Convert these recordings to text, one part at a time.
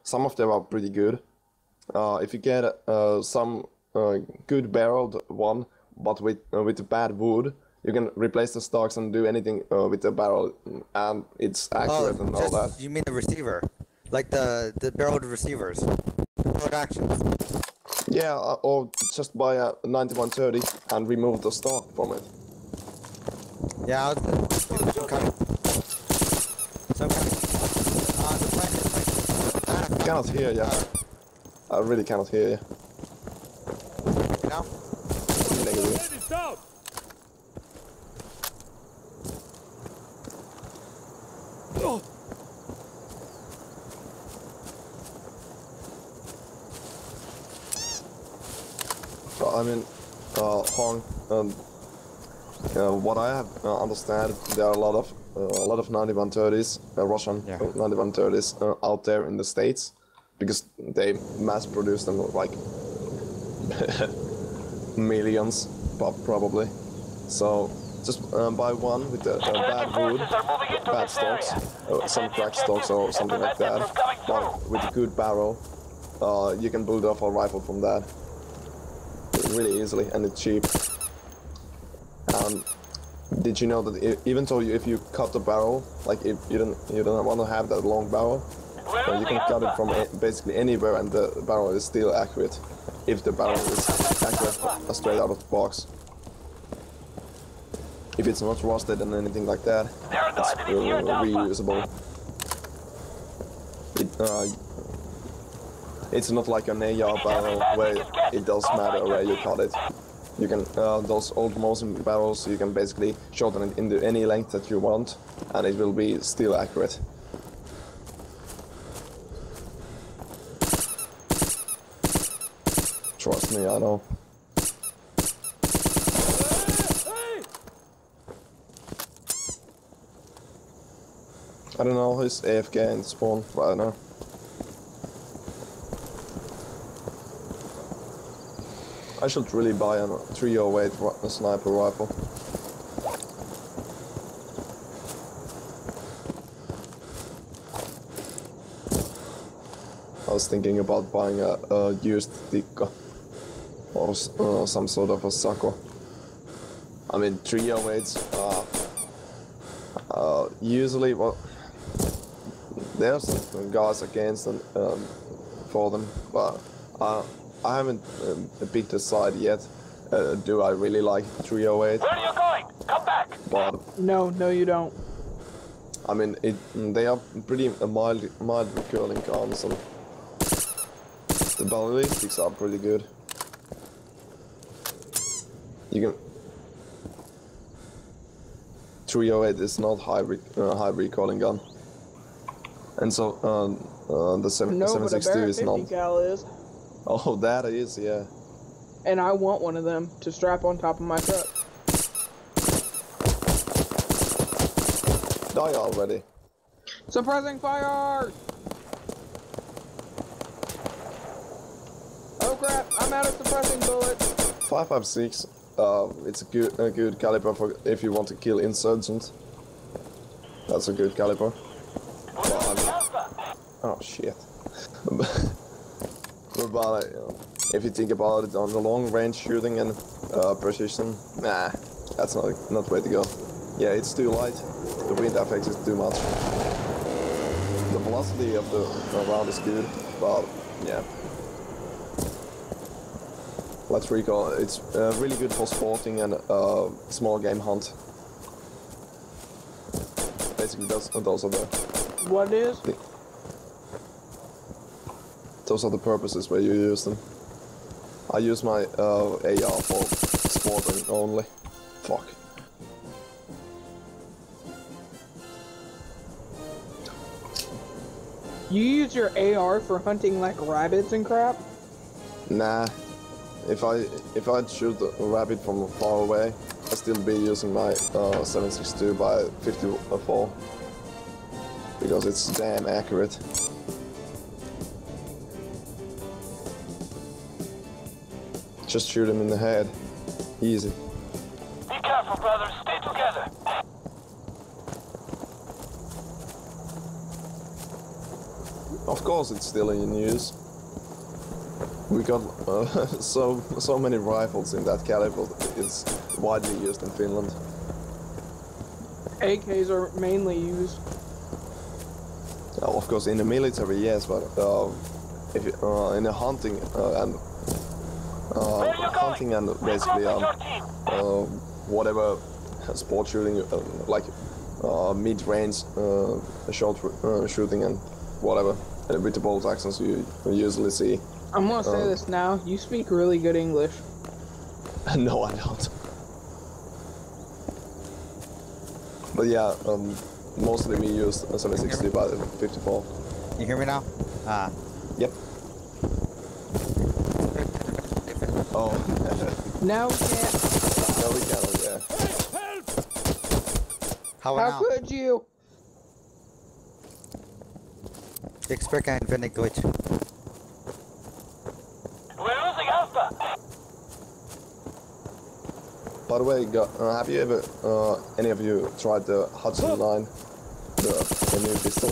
some of them are pretty good. If you get some good barreled one, but with bad wood, you can replace the stocks and do anything with the barrel, and it's accurate and all that. You mean the receiver, like the barreled receivers, barreled actions. Yeah, or just buy a 9130 and remove the stock from it. Yeah, some kind of. I cannot hear you. I really cannot hear you. Now? Negative. I mean, Hong, what I have understand, there are a lot of 9130s, Russian 9130s out there in the States, because they mass produce them like millions, probably. So just buy one with the bad wood, bad stocks, some cracked stocks or something like that, but with a good barrel. You can build off a rifle from that really easily, and it's cheap. Did you know that even though if you cut the barrel, like if you don't want to have that long barrel, you can cut it from basically anywhere, and the barrel is still accurate. If the barrel is accurate straight out of the box. If it's not rusted and anything like that, it's reusable. It's not like an AR barrel where it does matter where you cut it. You can those old Mosin barrels, you can basically shorten it into any length that you want, and it will be still accurate. Trust me, I know. I don't know, he's AFK in spawn right now. I should really buy a 308 sniper rifle. I was thinking about buying a used Tikka or some sort of a Sako. I mean, 308s usually, well, there's some guys against them for them, but I haven't picked a side yet. Do I really like 308? Where are you going? Come back! But no, you don't. I mean, they are pretty mild recurling guns, and the ballistics are pretty good. You can 308 is not high recalling gun, and so the 762 is not. Cal is. Oh, that is, yeah. And I want one of them to strap on top of my truck. Die already. Suppressing fire! Oh crap, I'm out of suppressing bullets. 5.56. It's a good caliber for if you want to kill insurgents. That's a good caliber. Oh shit. But if you think about it, on the long range shooting and precision, nah, that's not way to go. Yeah, it's too light. The wind effects is too much. The velocity of the round is good, but yeah. Let's recall. It's really good for sporting and small game hunt. Basically, those are the. What is? Those are the purposes where you use them. I use my AR for sporting only. Fuck. You use your AR for hunting like rabbits and crap? Nah. If I'd shoot a rabbit from far away, I'd still be using my 7.62 by 54 because it's damn accurate. Just shoot him in the head. Easy. Be careful, brothers. Stay together. Of Of course, it's still in use. We got so many rifles in that caliber. It's widely used in Finland. AKs are mainly used. Of course, in the military, yes, but if you, in the hunting and basically whatever sport shooting, like mid-range short shooting and whatever, with the bolt actions you usually see. I'm gonna say this now. You speak really good English. No, I don't. But yeah, mostly we use 760 by 54. You hear me now? Yep. Oh. Now we can't. No, we cannot, yeah. How could you? Ich spreche ein wenig Deutsch. We're losing Alpha. By the way, have you ever, any of you tried the Hudson 9, the new pistol?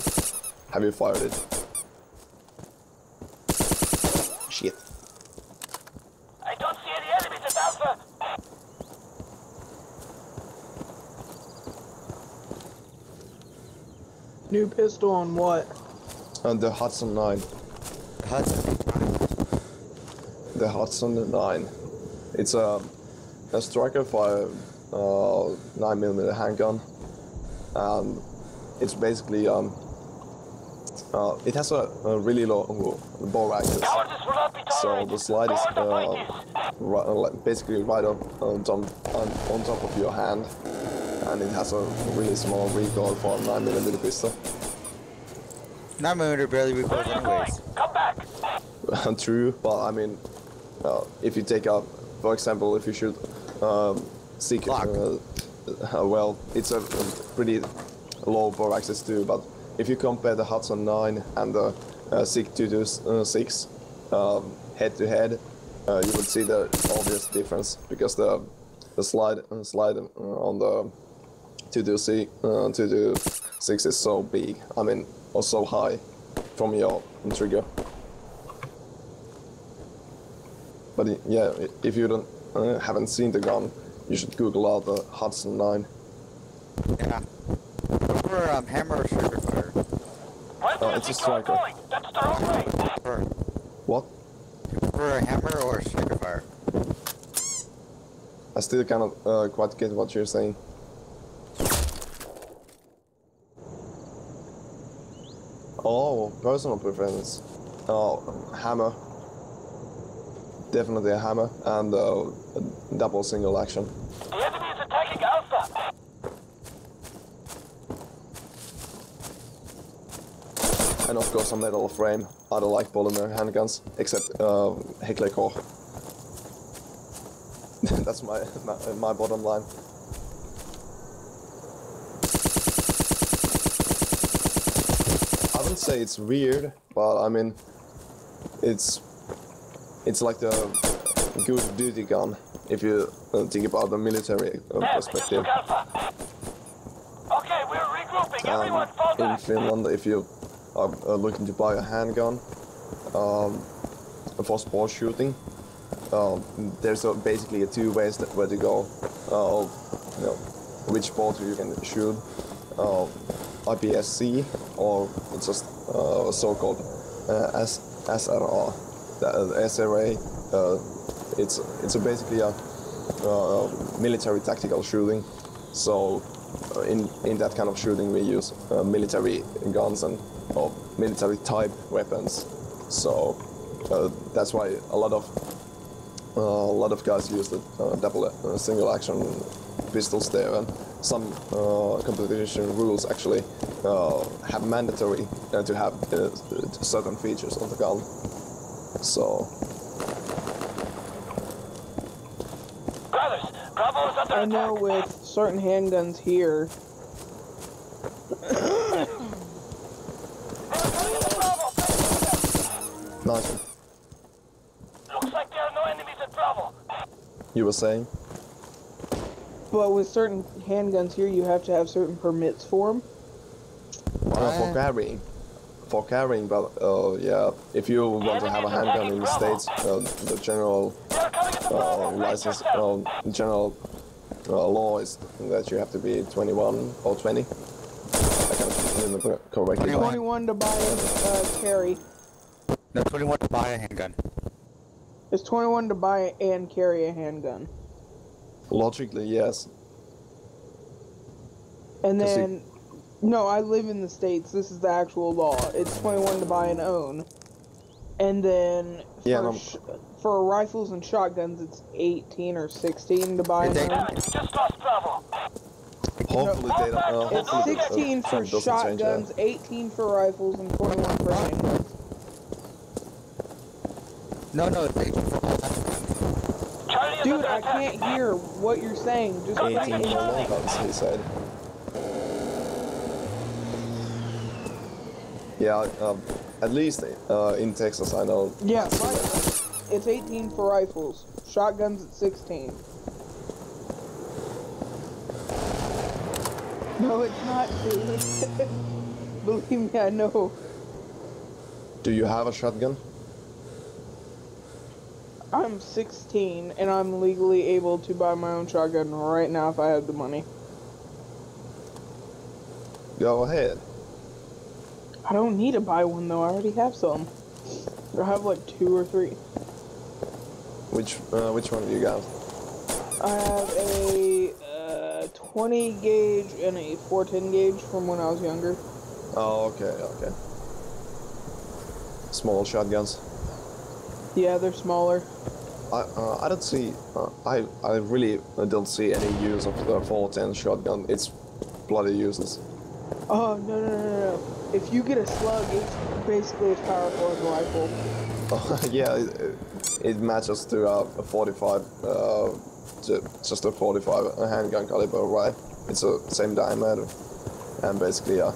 Have you fired it? Shit. I don't see any enemies at Alpha. New pistol on what? And the Hudson 9. The Hudson 9. It's a striker fire 9mm handgun, and it's basically it has a really low bore radius, so the slide is basically right up on top of your hand, and it has a really small recoil for a 9mm pistol. 9mm barely recoils anyways. Come back. True, but I mean, if you take up, for example, if you shoot SIG, well, it's a pretty low bore axis too, but if you compare the Hudson 9 and the SIG 226 head to head, you will see the obvious difference, because the slide on the 226 is so big, I mean, or so high from your trigger. But yeah, if you don't haven't seen the gun, you should Google out the Hudson 9. Yeah. For hammer or sugar fire? It's a striker. That's the wrong way. What? For a hammer or sugar fire? I still cannot quite get what you're saying. Oh, personal preference. Oh, hammer. Definitely a hammer, and a double single action. The enemy is attacking Alpha. And of course a metal frame. I don't like polymer handguns, except Heckler Koch. That's my bottom line. I wouldn't say it's weird, but I mean, it's like the good duty gun, if you think about the military perspective. Okay, we're regrouping. Everyone fall In back. Finland, if you are looking to buy a handgun for sport shooting, there's basically two ways where to go. You know, which sport you can shoot, IPSC or just so-called SRA. The SRA, it's basically a military tactical shooting. So in that kind of shooting, we use military guns and military type weapons. So that's why a lot of guys use the double single action pistols there, and some competition rules actually have mandatory to have certain features on the gun. So Brothers, Bravo is under I know attack. with certain handguns here, nice one. Looks like there are no enemies at Bravo. You were saying? but with certain handguns here, you have to have certain permits for them. For carrying. for carrying, but yeah, if you want to have a handgun in the States, the general license, general law is that you have to be 21 or 20. I can't remember correctly. 21 to buy and carry. No, 21 to buy a handgun. It's 21 to buy and carry a handgun. Logically, yes. And then, no, I live in the States. This is the actual law. It's 21 to buy and own. And then for rifles and shotguns, it's 18 or 16 to buy and own. Just lost Bravo. Hopefully they don't. It's 16 for shotguns, 18 for rifles, and 21 for handguns. No, it's 18 for all handguns. Dude, I can't hear what you're saying. Just 18 for long guns, he said. Yeah, at least in Texas, I know. Yeah, it's 18 for rifles. Shotguns at 16. No, it's not, dude. Believe me, I know. Do you have a shotgun? I'm 16, and I'm legally able to buy my own shotgun right now if I have the money. Go ahead. I don't need to buy one, though. I already have some. I have like 2 or 3. Which one do you got? I have a 20 gauge and a 410 gauge from when I was younger. Oh, okay. Small shotguns. Yeah, they're smaller. I don't see. I really don't see any use of the 410 shotgun. It's bloody useless. Oh no! If you get a slug, it's basically as powerful as a rifle. Yeah, it matches to a 45, just a 45 handgun caliber, right? It's the same diameter and basically a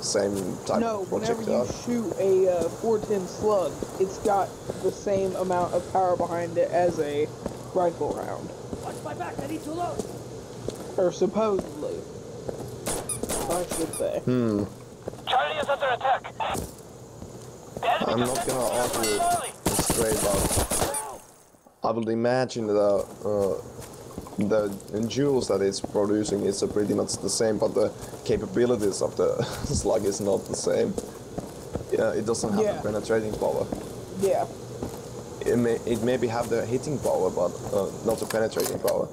same type of projectile. No, whenever you shoot a 410 slug, it's got the same amount of power behind it as a rifle round. Watch my back, I need to load. Or supposedly. I should say. Charlie is under attack. I'm not gonna argue straight, but I would imagine the joules that it's producing is pretty much the same, but the capabilities of the slug is not the same. Yeah, it doesn't have the penetrating power. Yeah. It maybe have the hitting power, but not the penetrating power.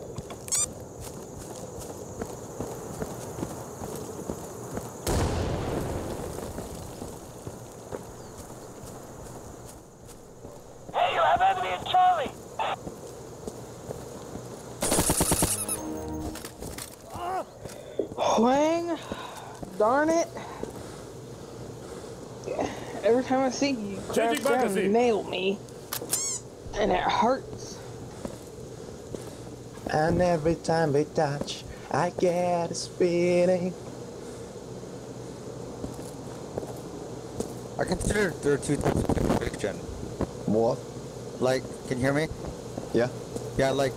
Hey, you have enemy in Charlie. Wang, darn it. Every time I see you, grab down and nail me. And it hurts. And every time we touch, I get this feeling. I consider there are 2 types of penetration. What? Like, can you hear me? Yeah? Yeah, like,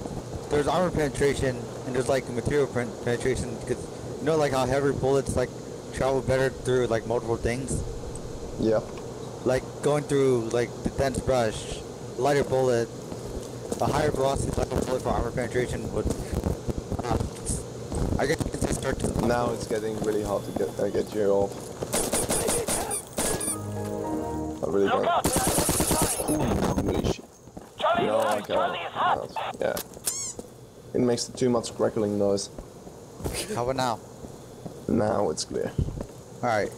there's armor penetration and there's like material penetration, because you know like how heavy bullets like travel better through like multiple things? Yeah. Like going through like the dense brush, lighter bullet, a higher velocity lighter bullet for armor penetration would, I guess you can say start to... Now it's getting really hard to get you off. I really Look don't. out! Holy shit. Charlie, No, I Charlie is hot. can't. Yeah. It makes too much crackling noise. How about now? Now it's clear. Alright.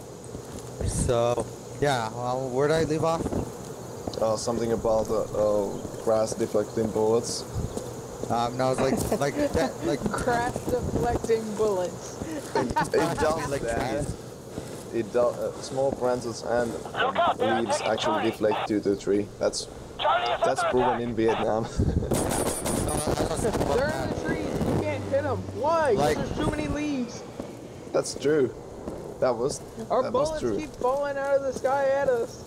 So, yeah, well, where did I leave off? Something about grass deflecting bullets. No, it's like that, like... Crash deflecting bullets. It does like that. trees. It does. Small branches and Look out, they're leaves attacking actually Charlie. deflect due to the tree. That's Charlie is proven under in Vietnam. They're in the trees. You can't hit them. Why? 'Cause Like- there's too many leaves. That's true. That was Our that was bullets true. keep falling out of the sky at us.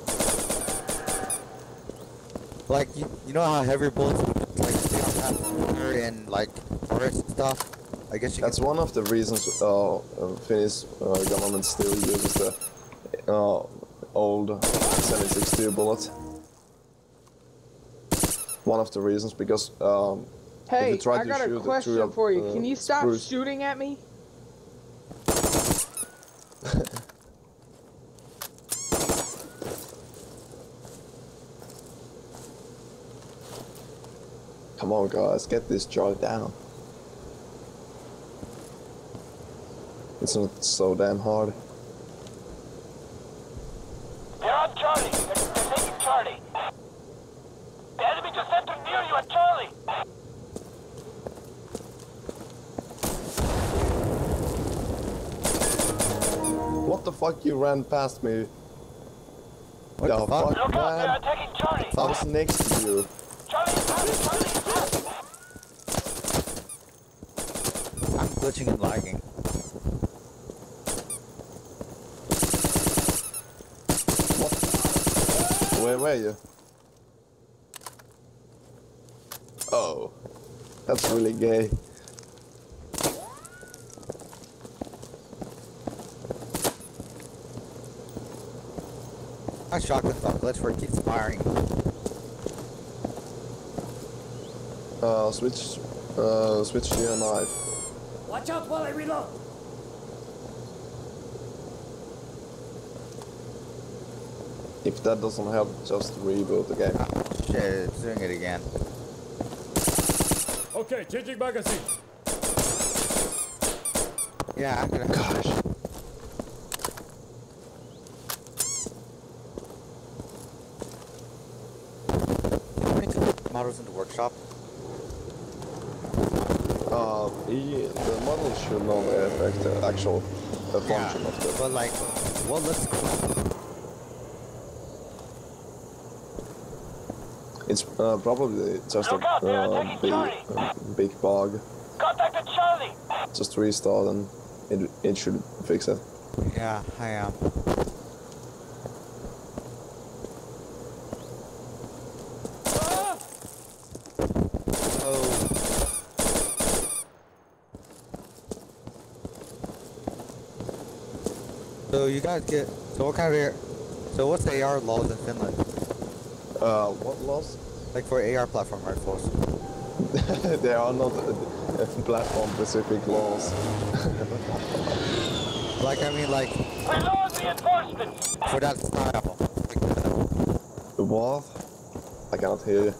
Like, you know how heavy bullets would, like, stay on top of water and, like, forests and stuff? I guess you That's one of the reasons Finnish government still uses the old 7.62 bullet. One of the reasons, because if Hey, you try I to got a shoot question through for you. Can you stop spruce- shooting at me? Come on, guys, get this Charlie down. It's not so damn hard. They're on Charlie. They're taking Charlie. The enemy just entered near you at Charlie. What the fuck, you ran past me? What the fuck? Look out, they're man? attacking Charlie. I was next to you. Charlie is hot. Charlie is hot. I'm glitching and lagging. Where were you? Oh, that's really gay. My shotgun's on glitch where it keeps firing. Switch to your knife. Watch out while I reload. If that doesn't help, just reboot the game. Shit, it's doing it again. Okay, changing magazine. Yeah, I'm gonna. Gosh. Models in the workshop. The model should not affect the actual function of the. But like, well, let's. It's probably just Look out, they're attacking big bug. Contacted Charlie. Just restart and it should fix it. Yeah, I am. So you guys get. So what kind of AR? So what's the AR laws in Finland? What loss? Like for AR platform rifles? There are not platform-specific laws. Like I mean, like Reload reinforcements. for that style. What? I cannot hear you.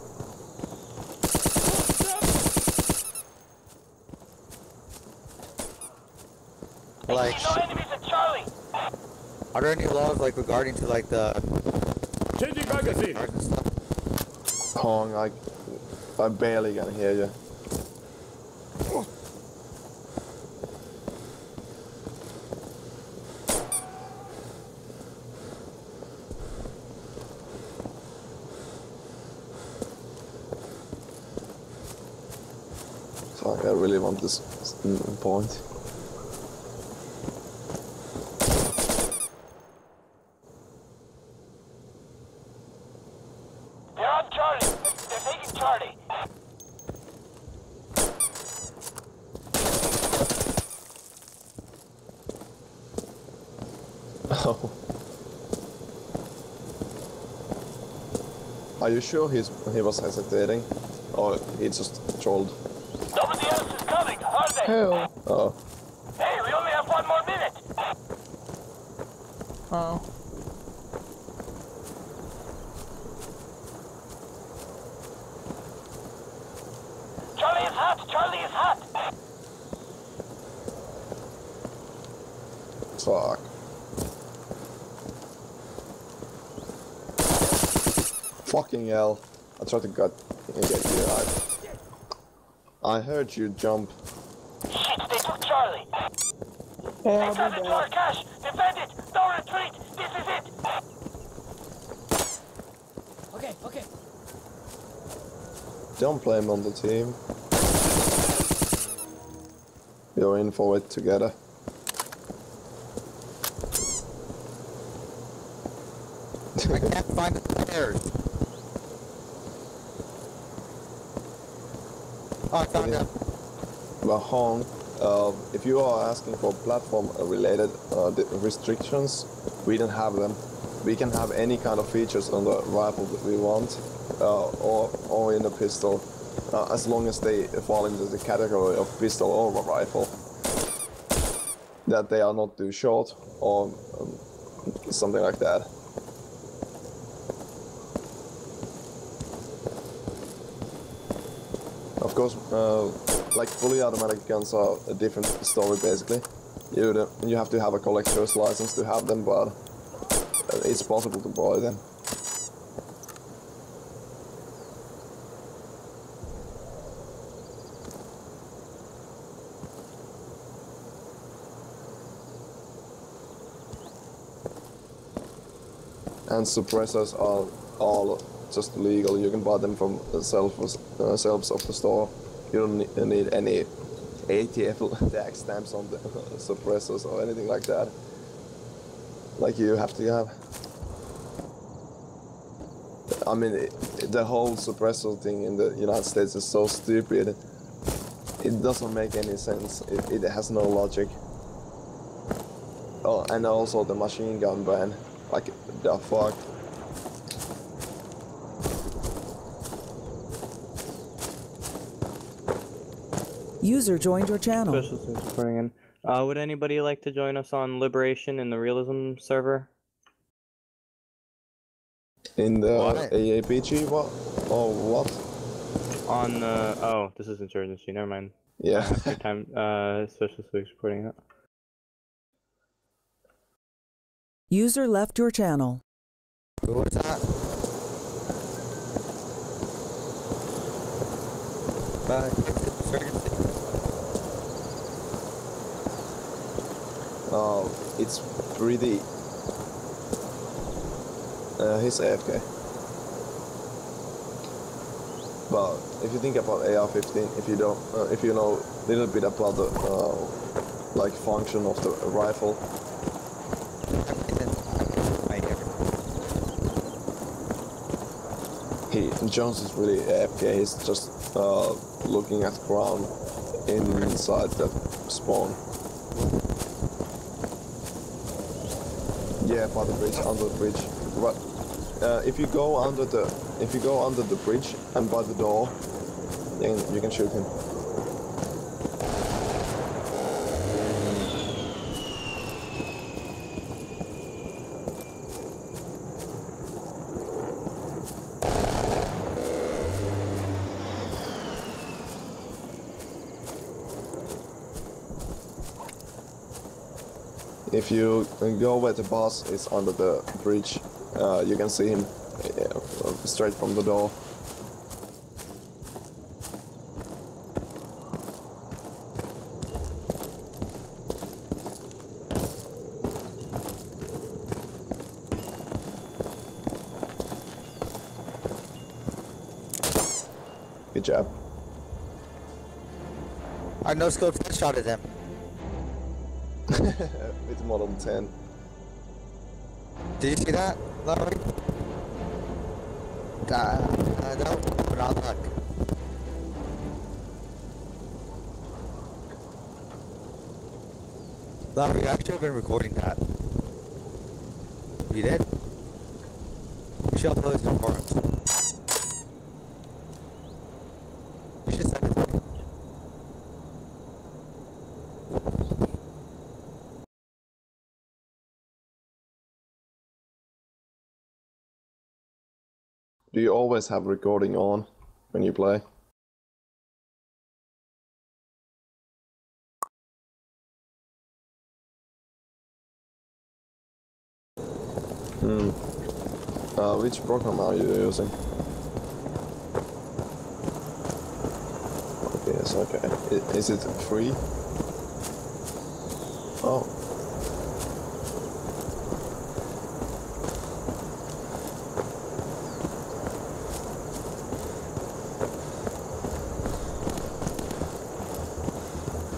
Like, No enemies at Charlie. are there any laws like regarding to like the Changing magazine. cars and stuff? Hong, I barely can hear you. Fuck, I really want this point. They're on Charlie. They're taking Charlie. Oh. Are you sure he was hesitating? Or he just trolled? Nobody else is coming, are they? Who? Oh. Hey, we only have 1 more minute. Oh. Charlie is hot. Charlie is hot. Fuck. Fucking hell. I tried to get you. I heard you jump. Shit, they took Charlie. Hey, They I'll turned be into our back. cache. Defend it. No retreat. This is it. Okay. Don't blame on the team. You're in for it together. I can't find the stairs. Oh, I found them. Well, Hong, if you are asking for platform-related restrictions, we don't have them. we can have any kind of features on the rifle that we want, or in the pistol, as long as they fall into the category of pistol or a rifle. That they are not too short or something like that. Of course, like fully automatic guns are a different story basically. You have to have a collector's license to have them, but it's possible to buy them. And suppressors are all just legal. You can buy them from the shelves of the store. You don't need any ATF tag stamps on the suppressors or anything like that. Like you have to have. I mean, the whole suppressor thing in the United States is so stupid. It doesn't make any sense. It has no logic. Oh, and also the machine gun ban. Like, the fuck? User joined your channel. Special things for putting in. Would anybody like to join us on Liberation in the Realism server? In the AAPG? What? Oh, what? On the... Oh, this is insurgency. Never mind. Yeah. Good time. Special things for putting it. User left your channel. Who was that? It's pretty... he's AFK. But if you think about AR-15, if you don't, if you know a little bit about the like function of the rifle, Jones is really AFK. He's just looking at the ground inside the spawn. Yeah, by the bridge, under the bridge. But if you go under the bridge and by the door, then you can shoot him. If you go where the boss is under the bridge, you can see him straight from the door. Good job. I no-scoped headshot at him. With Model 10. Did you see that, Larry? No, but I'll look. Larry, I should have been recording that. You did? You should upload some forums. You should send it to me. Do you always have recording on when you play? Which program are you using? Okay, yes, okay. Is it free? Oh.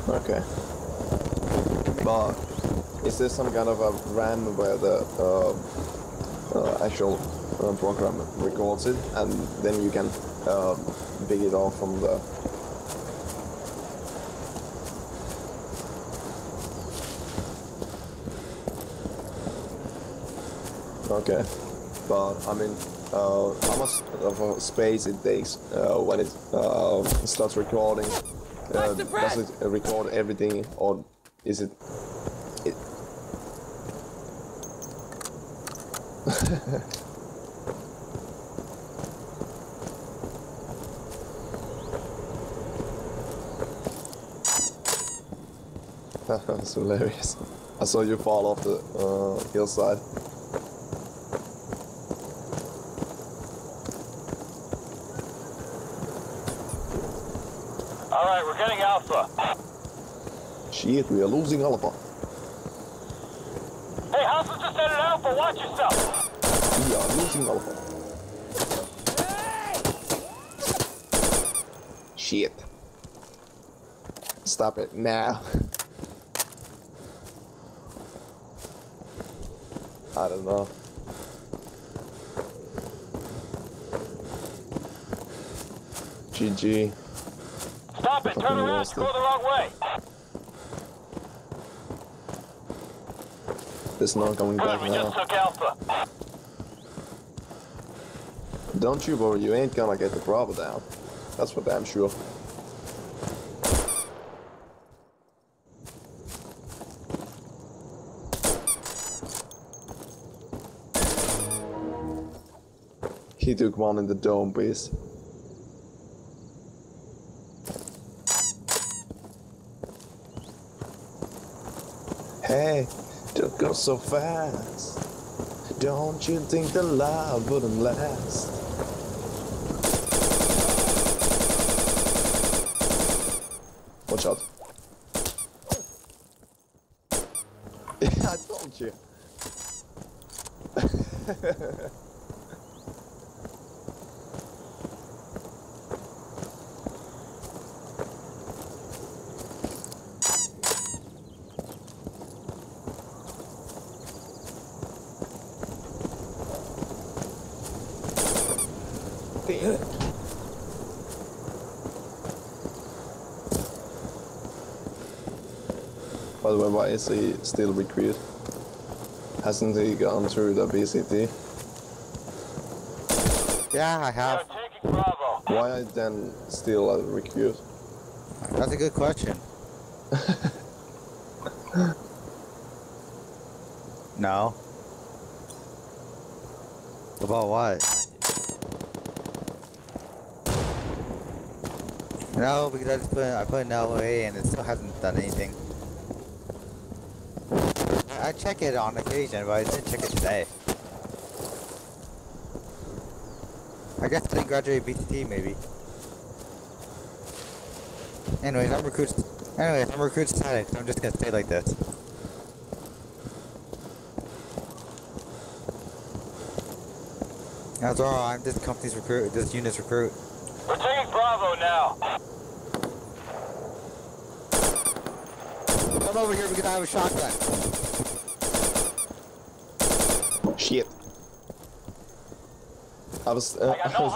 Okay. But is there some kind of a RAM where the actual program records it and then you can pick it off from the... Okay. But I mean, how much of a space it takes when it starts recording? Does it record everything, or is it? That's hilarious. I saw you fall off the hillside. Alright, we're getting Alpha. Shit, we are losing Alpha. Hey, Hostiles just entered Alpha, watch yourself! We are losing Alpha. Shit. Stop it now. I don't know. GG. Stop it, turn around, you're going the wrong way! It's not coming back Good, we now. just took Alpha. Don't you worry, you ain't gonna get the Bravo down. That's for damn sure. He took one in the dome piece. Hey, don't go so fast. Don't you think the love wouldn't last? Watch out. I told you. By the way, why is he still recruit? Hasn't he gone through the BCT? Yeah, I have. We're taking Bravo. Why then still a recruit? That's a good question. No. About what? No, because I put in LA and it still hasn't done anything. I check it on occasion, but I didn't check it today. I guess I didn't graduate BCT maybe. Anyways, I'm recruit static, so I'm just gonna stay like this. That's all. I'm this company's recruit, this unit's recruit. We're taking Bravo now. Come over here because I have a shotgun. Shit. I was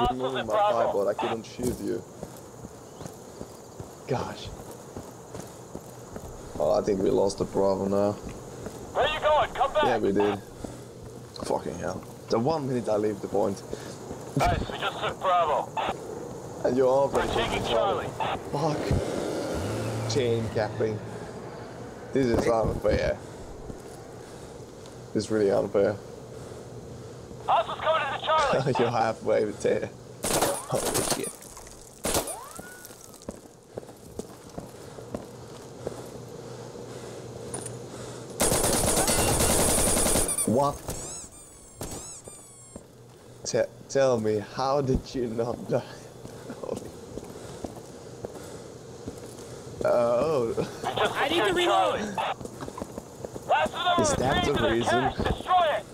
removing my fire, but I couldn't shoot you. Gosh. Oh, I think we lost the Bravo now. Where you going? Come back! Yeah, we did. Fucking hell. The 1 minute I leave the point. Nice, we just took Bravo. And you're already We're taking Charlie. Fuck. Chain capping. This is unfair. This is really unfair. Hostiles coming into Charlie! You're halfway there. Holy shit. What? Tell me, how did you not die? Holy. Oh. I need to reload! Last of them Is that the reason? Destroy it!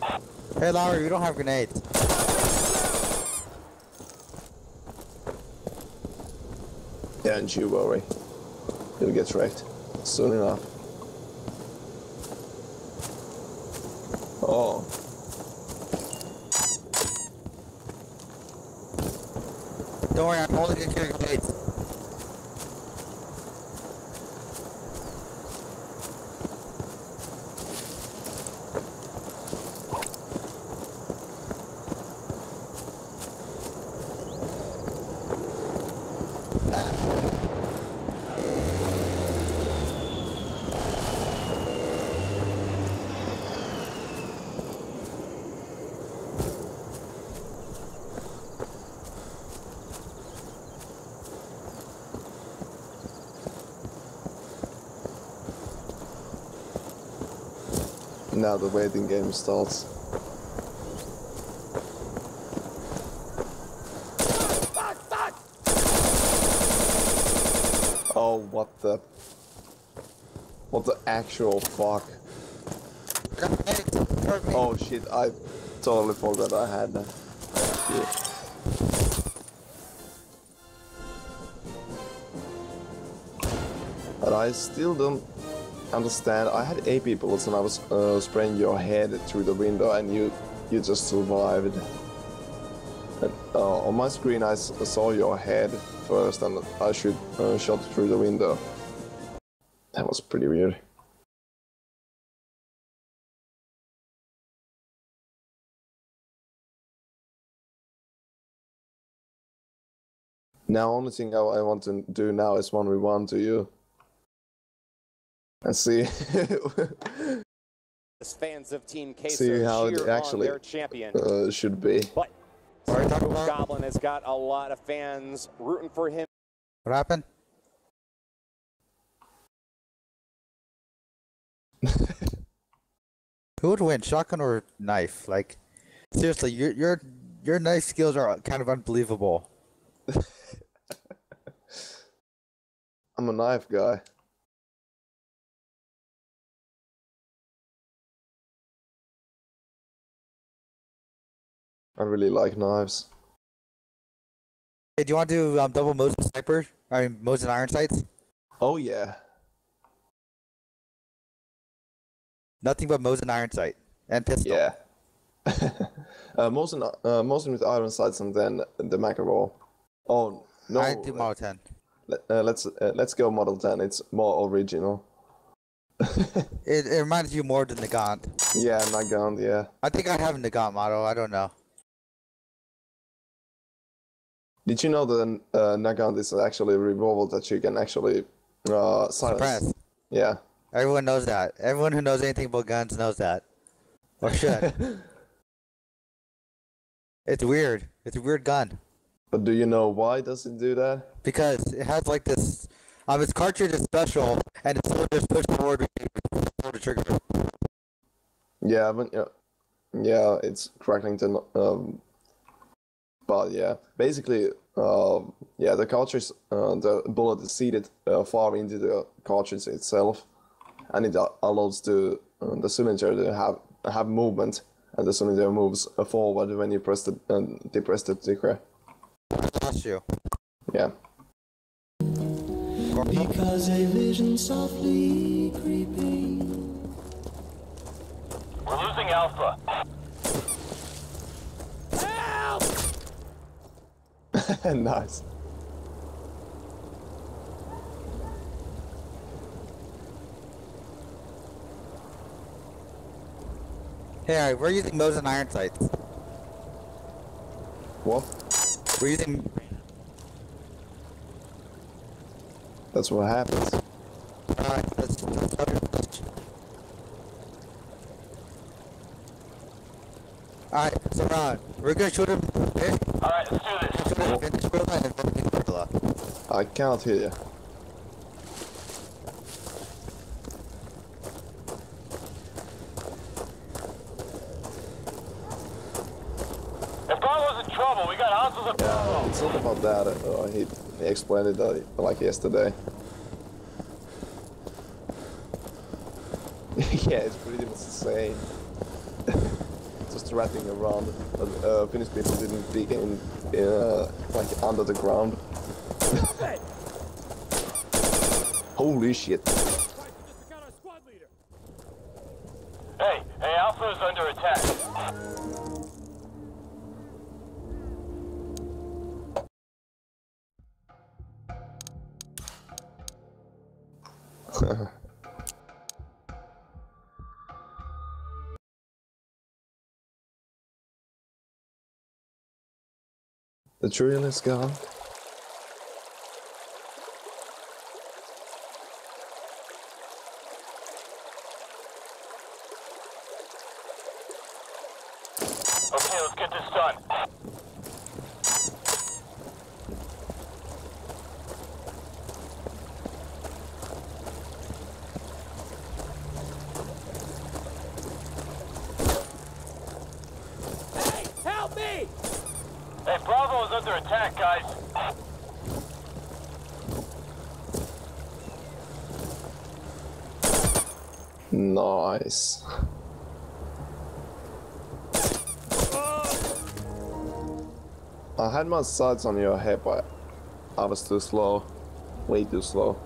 Hey Lowry, we don't have grenades. Don't you worry. You'll get wrecked soon enough. Oh. Don't worry, I'm only gonna carry grenades. Now the waiting game starts. Oh, what the actual fuck? Oh shit, I totally forgot I had that. Shit. But I still don't understand. I had AP bullets and I was spraying your head through the window and you just survived. And, on my screen I saw your head first and I shot through the window. That was pretty weird. Now only thing I want to do now is 1v1 to you. And see As fans of Team see how it actually should be. But Goblin has got a lot of fans rooting for him. What happened? Who would win, shotgun or knife? Like, seriously, your knife skills are kind of unbelievable. I'm a knife guy. I really like knives. Hey, do you want to do double Mosin sniper? I mean, Mosin iron sights? Oh yeah. Nothing but Mosin iron sight and pistol. Yeah. Mosin with iron sights and then the macro roll. Oh no. I do Model 10. Let's go Model 10. It's more original. It reminds you more than the Nagant. Yeah, Nagant, yeah. I think I have a Nagant model. I don't know. Did you know that Nagant is actually a revolver that you can actually silence? Suppress. Yeah. Everyone knows that. Everyone who knows anything about guns knows that. Or should. It's weird. It's a weird gun. But do you know why does it do that? Because it has like this... its cartridge is special, and its cylinders push forward when you pull the trigger. Yeah, but yeah, it's crackling to but yeah, basically, yeah, the cartridge, the bullet is seated far into the cartridge itself, and it allows the cylinder to have movement, and the cylinder moves forward when you press depress the trigger. Lost you. Yeah. Because a vision softly creeping. We're losing Alpha. Nice. Hey, we're using Mosin iron sights. What? We're using... That's what happens. Alright, let's Alright, so Ron, we're gonna shoot him. Alright, let's do this. I can't hear you. If Carlo's in trouble, we got houses of Yeah, it's not about that. He explained it like yesterday. Yeah, it's pretty much the same. Just ratting around. But Finnish people didn't dig in like under the ground. Holy shit. Hey, Alpha is under attack. The drill is gone. Hey, Bravo is under attack, guys. Nice. I had my sights on your head, but I was too slow. Way too slow.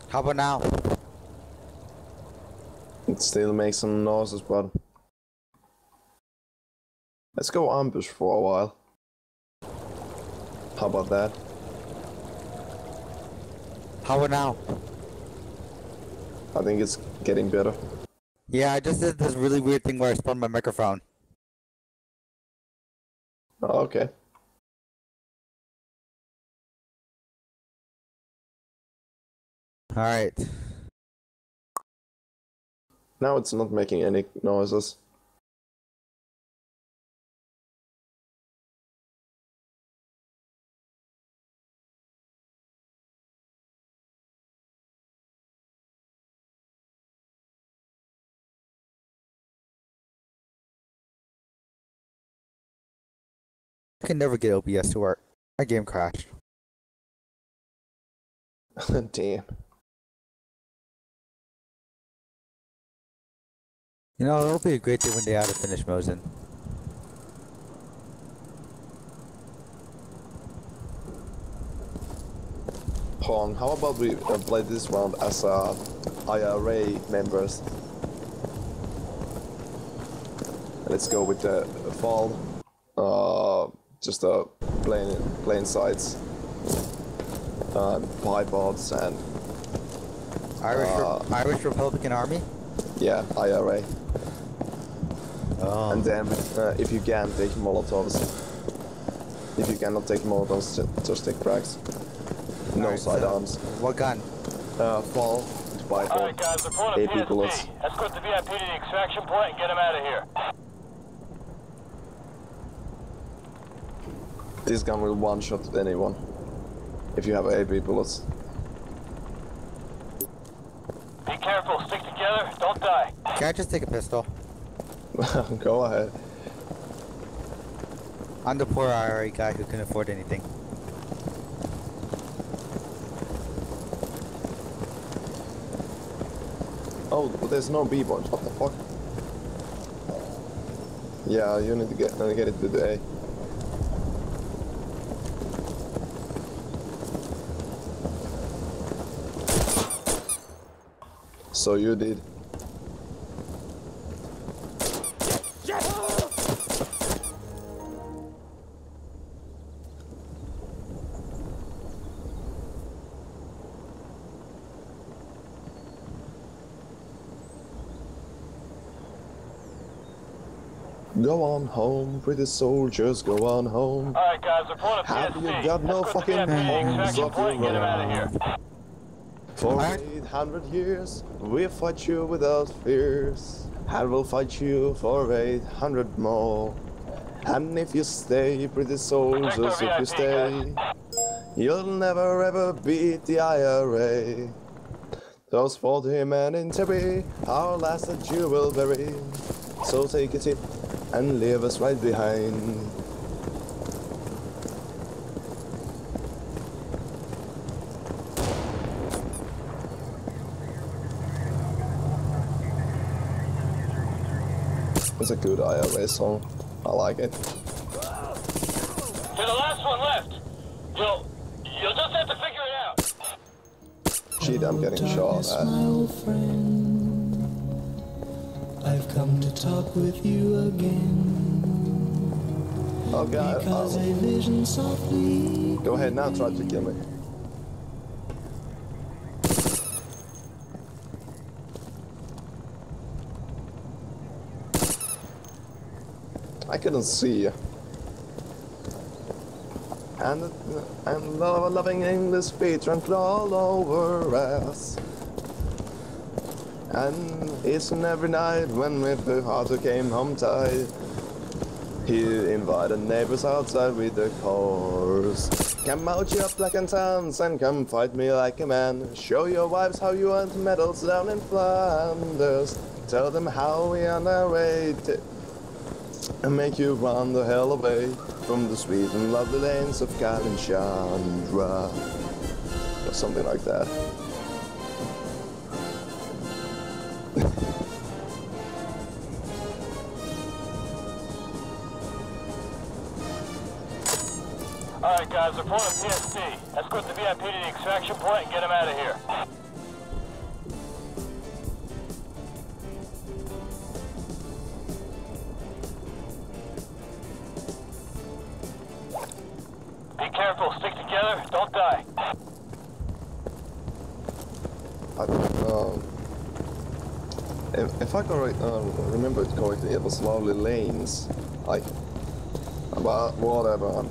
How about now? It still makes some noises, but let's go ambush for a while. How about that? How about now? I think it's getting better. Yeah, I just did this really weird thing where I spun my microphone. Oh, okay. Alright. Now it's not making any noises. I can never get OBS to work. My game crashed. Damn. You know, it'll be a great day when they add a finish modes in. Pong, how about we play this round as IRA members? Let's go with the fall. Just plain sides. Pie bots and Irish Republican Army? yeah, IRA. Oh. And then if you can take Molotovs. If you cannot take Molotovs, just take frags. No Alright, sidearms. What gun? Fall. Pie bot. Alright, guys, report a AP bullets. PSP. Escort the VIP to the extraction point and get him out of here. This gun will one-shot anyone. If you have AP bullets. Be careful, stick together, don't die. Can I just take a pistol? Go ahead. I'm the poor IRA guy who can afford anything. Oh, there's no B points. What the fuck? Yeah, you need to get it to the A. So you did. Go on home, pretty soldiers, go on home. Alright, guys, report a Have PSP. you got no Escort the fucking VIP to the homes extraction of point and your get him out of here. For 800 years, we fight you without fears. And we'll fight you for 800 more. And if you stay, pretty soldiers, if you stay, you'll never ever beat the IRA. Those 40 men in Terry, our last that you will bury. So take a tip and leave us right behind. It's a good IRA song. I like it. You're the last one left. You'll just have to figure it out. Shit, I'm getting shot at. My old friend, I've come to talk with you again. Oh god, Because a vision softly. go ahead now, try to kill me. I couldn't see you. And loving English feet run all over us. And each and every night when we came home tight, he invited neighbors outside with the cars. Come out your black and tans and come fight me like a man. Show your wives how you earned medals down in Flanders. Tell them how we underrate and make you run the hell away from the sweet and lovely lanes of Chandra. Or something like that. Alright guys, report a PST. Escort the VIP to the extraction point and get him out of here. Be careful, stick together, don't die. If I can remember it correctly, it was lovely lanes. Like, about whatever.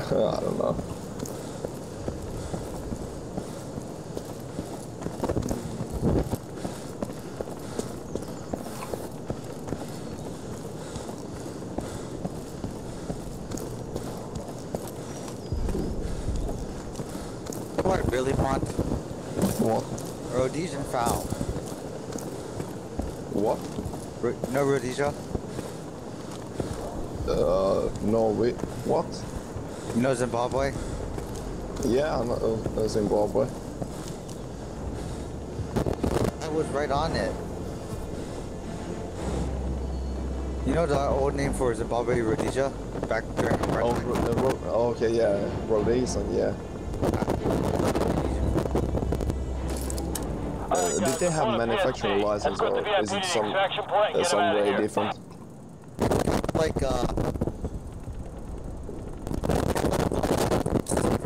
I don't know. What I really want? What? Rhodesian fowl. What? No Rhodesia? No, wait, what? You know Zimbabwe? Yeah, I know Zimbabwe. I was right on it. You know the old name for Zimbabwe, Rhodesia? Back during apartheid? Okay, yeah, Rhodesian, yeah. Did they have manufacturing license, or is it some way different? Like,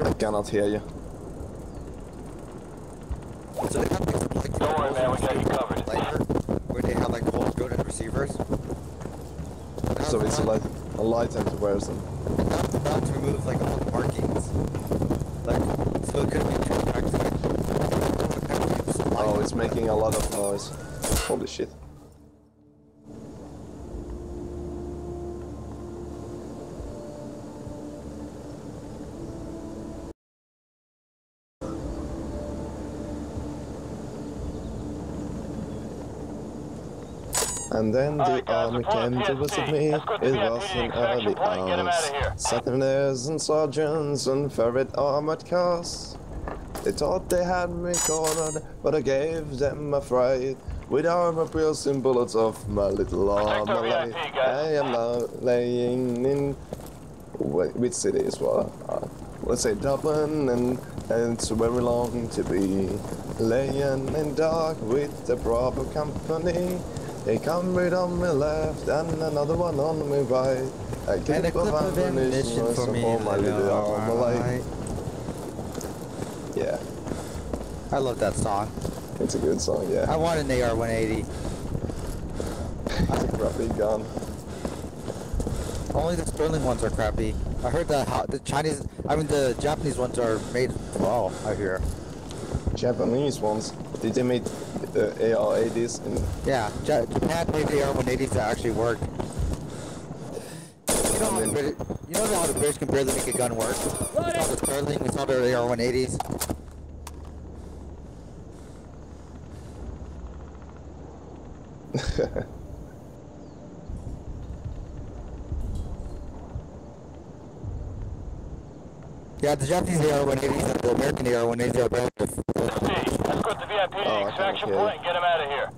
I cannot hear you. So they have like Don't worry, man, we got you covered. Where they have like holes drilled in receivers. So it's like a light and person. Not to remove like all the markings. Like, so it could be turned back to like, oh, it's making a lot of noise. Holy shit. And then the army came to visit me. It was in early hours. Saturdays and sergeants and ferret armored cars. They thought they had me cornered, but I gave them a fright. With armor-piercing bullets of my little armor light. I am now laying in... which city as well? Let's say Dublin, and it's very long to be laying in dark with the Bravo company. A comrade on my left and another one on my right. A clip of ammunition for my little armor light. Yeah. I love that song. It's a good song, yeah. I want an AR-180. It's a crappy gun. Only the Sterling ones are crappy. I heard the Japanese ones are made well, I hear. Japanese ones? Did they make the AR-80s? Yeah, Japan made the AR-180s that actually work. You know how the British can barely make a gun work? We saw the Sterling, we saw their AR-180s. Yeah, the Japanese AR-180s and the American AR-180s are better. Escort the VIP to the extraction point and get him out of here.